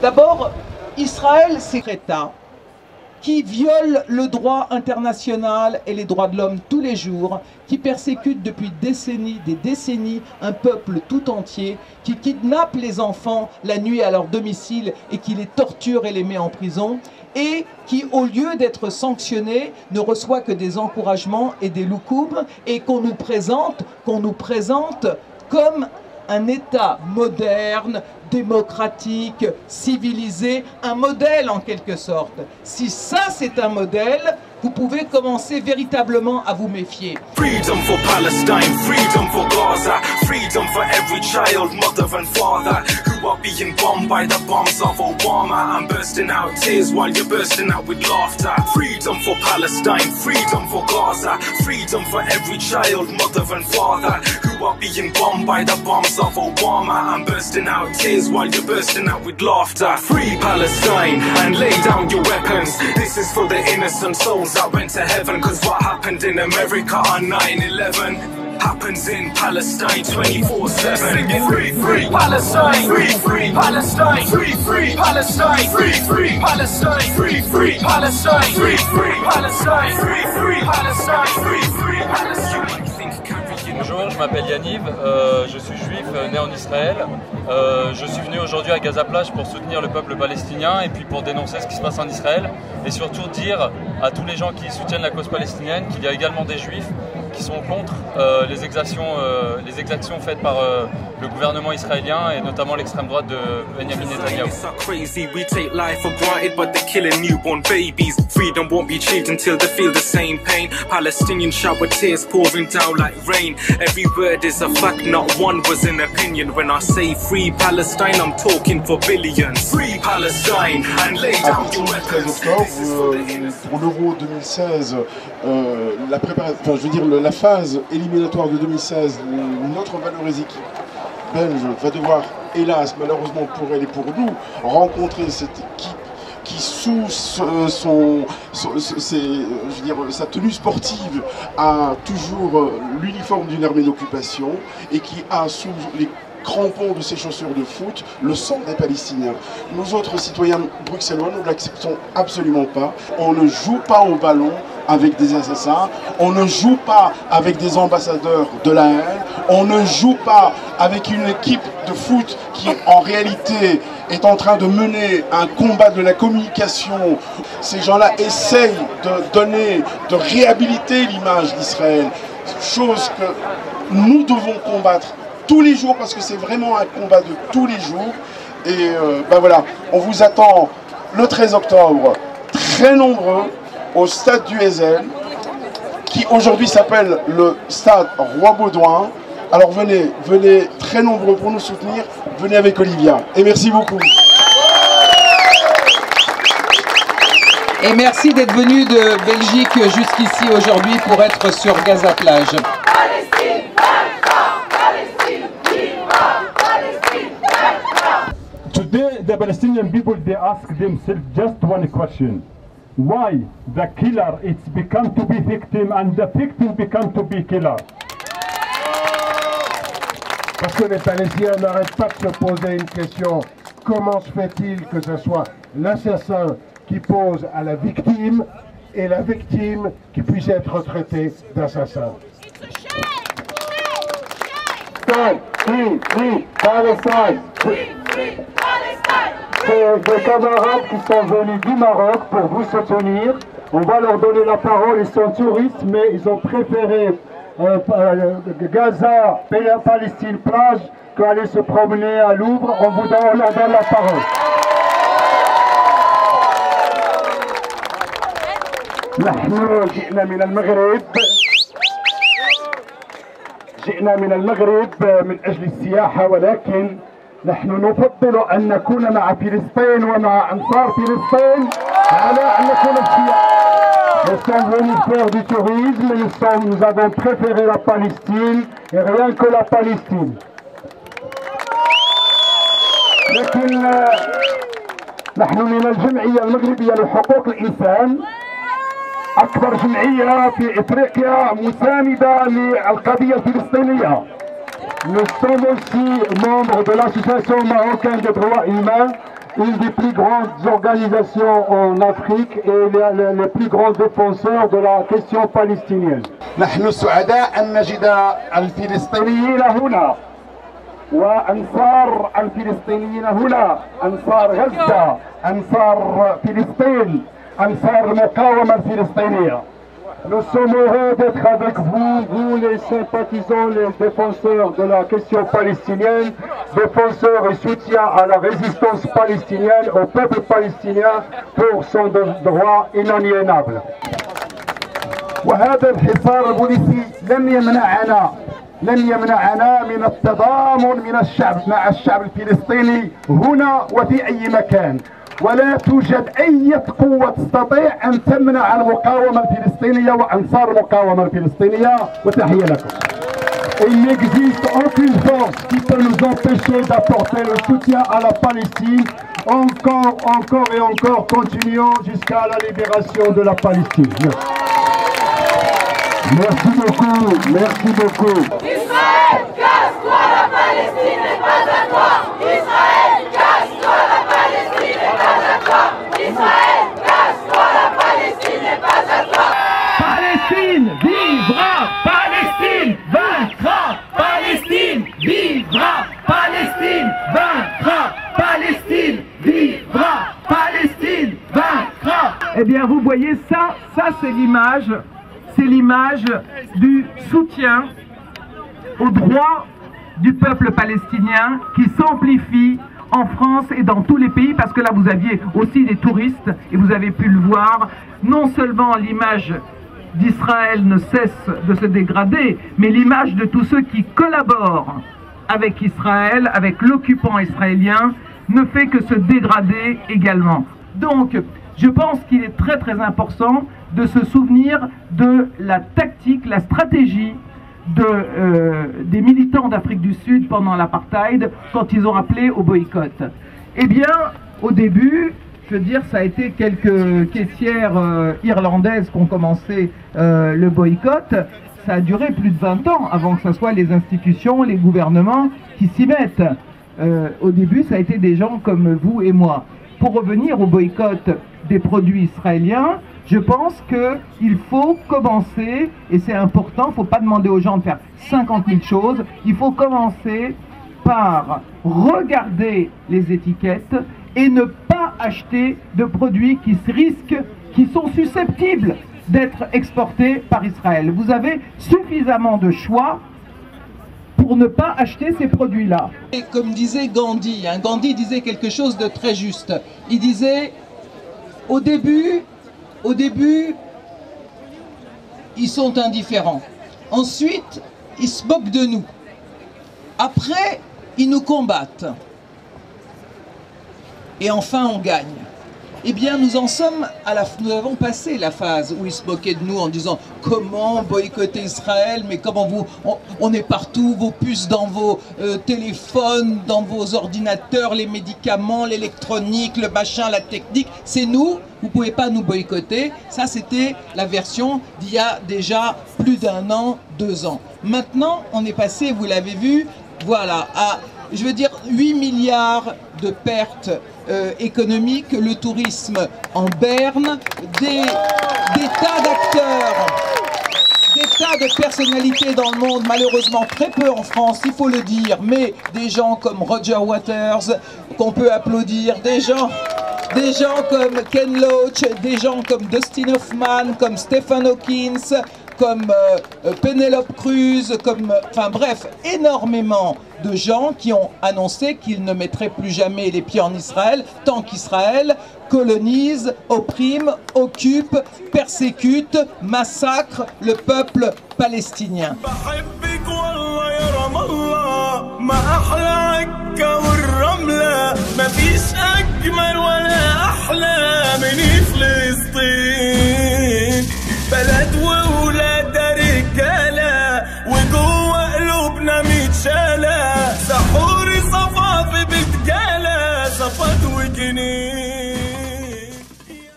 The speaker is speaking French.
D'abord, Israël, c'est un État qui viole le droit international et les droits de l'homme tous les jours, qui persécute depuis des décennies, un peuple tout entier, qui kidnappe les enfants la nuit à leur domicile et qui les torture et les met en prison, et qui, au lieu d'être sanctionné, ne reçoit que des encouragements et des loukoums, et qu'on nous présente comme un État moderne, démocratique, civilisé, un modèle en quelque sorte. Si ça c'est un modèle, vous pouvez commencer véritablement à vous méfier. Freedom for Palestine, freedom for Gaza, freedom for every child, mother and father who are being bombed by the bombs of Obama. I'm bursting out tears while you're bursting out with laughter. Freedom for Palestine, freedom for Gaza, freedom for every child, mother and father who are being bombed by the bombs of Obama. I'm bursting out tears while you're bursting out with laughter. Free Palestine and lay down your weapons. This is for the innocent souls that went to heaven, cause what happened in America on 9/11 happens in Palestine 24/7. Singing free, free Palestine, free, free Palestine, free, free Palestine, free, free Palestine, free, free Palestine, free, free Palestine, free, free Palestine, free, free Palestine. Bonjour, je m'appelle Yaniv, je suis juif, né en Israël. Je suis venu aujourd'hui à Gaza Plage pour soutenir le peuple palestinien et puis pour dénoncer ce qui se passe en Israël et surtout dire à tous les gens qui soutiennent la cause palestinienne qu'il y a également des juifs qui sont contre les exactions faites par le gouvernement israélien et notamment l'extrême droite de Benjamin Netanyahu. We take life for granted, but they're killing newborn babies. Freedom won't be achieved until they feel the same pain. Palestinians shower tears pouring down like rain. Every word is a fact, not one was an opinion. When I say free Palestine, I'm talking for billions. Free Palestine and lay down your weapons. Pour l'Euro 2016, la phase éliminatoire de 2016, notre valeureuse équipe belge va devoir, hélas, malheureusement pour elle et pour nous, rencontrer cette équipe qui, sous sa tenue sportive, a toujours l'uniforme d'une armée d'occupation et qui a sous les crampons de ses chaussures de foot le sang des Palestiniens. Nous autres citoyens bruxellois, nous ne l'acceptons absolument pas. On ne joue pas au ballon avec des assassins, on ne joue pas avec des ambassadeurs de la haine, on ne joue pas avec une équipe de foot qui en réalité est en train de mener un combat de la communication. Ces gens-là essayent de réhabiliter l'image d'Israël, chose que nous devons combattre tous les jours parce que c'est vraiment un combat de tous les jours. Et voilà, on vous attend le 13 octobre, très nombreux, au stade du Heysel, qui aujourd'hui s'appelle le stade Roi-Baudouin. Alors venez très nombreux pour nous soutenir, venez avec Olivia. Et merci beaucoup. Et merci d'être venu de Belgique jusqu'ici aujourd'hui pour être sur Gaza Plage. Today, the Palestinian people, they ask themselves just one question. Why the killer it's become to be victim and the victim become to be killer? Parce que les Palestiniens n'arrêtent pas de se poser une question. Comment se fait-il que ce soit l'assassin qui pose à la victime et la victime qui puisse être traitée d'assassin? Free Palestine! C'est des camarades qui sont venus du Maroc pour vous soutenir. On va leur donner la parole, ils sont touristes, mais ils ont préféré Gaza, Palestine, plage, qu'aller se promener à Louvre. On leur donne la parole. نحن جئنا من المغرب من أجل السياحة، ولكن نحن نفضل أن نكون مع فلسطين ومع أنصار فلسطين على أن نكون السياحة. Nous sommes venus faire du tourisme, nous avons préféré la Palestine et rien que la Palestine. لكن نحن من الجمعية المغربية لحقوق الإنسان، أكبر جمعية في إفريقيا مساندة للقضية الفلسطينية. Nous sommes aussi membres de l'association marocaine des droits humains une des plus grandes organisations en Afrique et les plus grands défenseurs de la question palestinienne. نحن سعداء أن نجد الفلسطينيين هنا وأنصار الفلسطينيين هنا، أنصار غزة، أنصار فلسطين، أنصار المقاومة الفلسطينية. Nous sommes heureux d'être avec vous, vous les sympathisants, les défenseurs de la question palestinienne, défenseurs et soutiens à la résistance palestinienne, au peuple palestinien pour son droit inaliénable. وهذا الحصار البوليسي لم يمنعنا من التضامن من الشعب مع الشعب الفلسطيني هنا وفي أي مكان، ولا توجد أي قوة تستطيع أن تمنع المقاومة الفلسطينية وأنصار المقاومة الفلسطينية. وتحية لكم. Il n'existe aucune force qui peut nous empêcher d'apporter le soutien à la Palestine. Encore et encore, continuons jusqu'à la libération de la Palestine. Merci beaucoup, merci beaucoup. Israël, casse-toi, la Palestine n'est pas à toi. Israël, casse-toi, la Palestine n'est pas à toi. Israël, casse-toi, la Palestine n'est pas à toi. Palestine vivra, Palestine vaincra, Palestine vivra, Palestine vaincra, Palestine vivra, Palestine vaincra. Eh bien, vous voyez ça c'est l'image. C'est l'image du soutien aux droits du peuple palestinien qui s'amplifie en France et dans tous les pays, parce que là vous aviez aussi des touristes et vous avez pu le voir. Non seulement l'image d'Israël ne cesse de se dégrader, mais l'image de tous ceux qui collaborent avec Israël, avec l'occupant israélien, ne fait que se dégrader également. Donc, je pense qu'il est très très important de se souvenir de la tactique, la stratégie des militants d'Afrique du Sud pendant l'apartheid, quand ils ont appelé au boycott. Eh bien, au début, je veux dire, ça a été quelques caissières irlandaises qui ont commencé le boycott. Ça a duré plus de 20 ans avant que ce soit les institutions, les gouvernements qui s'y mettent. Au début, ça a été des gens comme vous et moi. Pour revenir au boycott des produits israéliens, je pense qu'il faut commencer, et c'est important, il ne faut pas demander aux gens de faire 50 000 choses, il faut commencer par regarder les étiquettes et ne pas acheter de produits qui se risquent, qui sont susceptibles d'être exportés par Israël. Vous avez suffisamment de choix pour ne pas acheter ces produits-là. Et comme disait Gandhi, Gandhi disait quelque chose de très juste. Il disait, au début, ils sont indifférents. Ensuite, ils se moquent de nous. Après, ils nous combattent. Et enfin, on gagne. Eh bien, nous nous avons passé la phase où ils se moquaient de nous en disant comment boycotter Israël, mais comment on est partout, vos puces dans vos téléphones, dans vos ordinateurs, les médicaments, l'électronique, le machin, la technique, c'est nous, vous ne pouvez pas nous boycotter. Ça, c'était la version d'il y a déjà plus d'1 an, 2 ans. Maintenant, on est passé, vous l'avez vu, voilà, à, je veux dire, 8 milliards de pertes économiques, le tourisme en berne, des tas d'acteurs, des tas de personnalités dans le monde, malheureusement très peu en France, il faut le dire, mais des gens comme Roger Waters, qu'on peut applaudir, des gens comme Ken Loach, des gens comme Dustin Hoffman, comme Stephen Hawkins, comme Penelope Cruz, enfin bref, énormément de gens qui ont annoncé qu'ils ne mettraient plus jamais les pieds en Israël tant qu'Israël colonise, opprime, occupe, persécute, massacre le peuple palestinien. بلد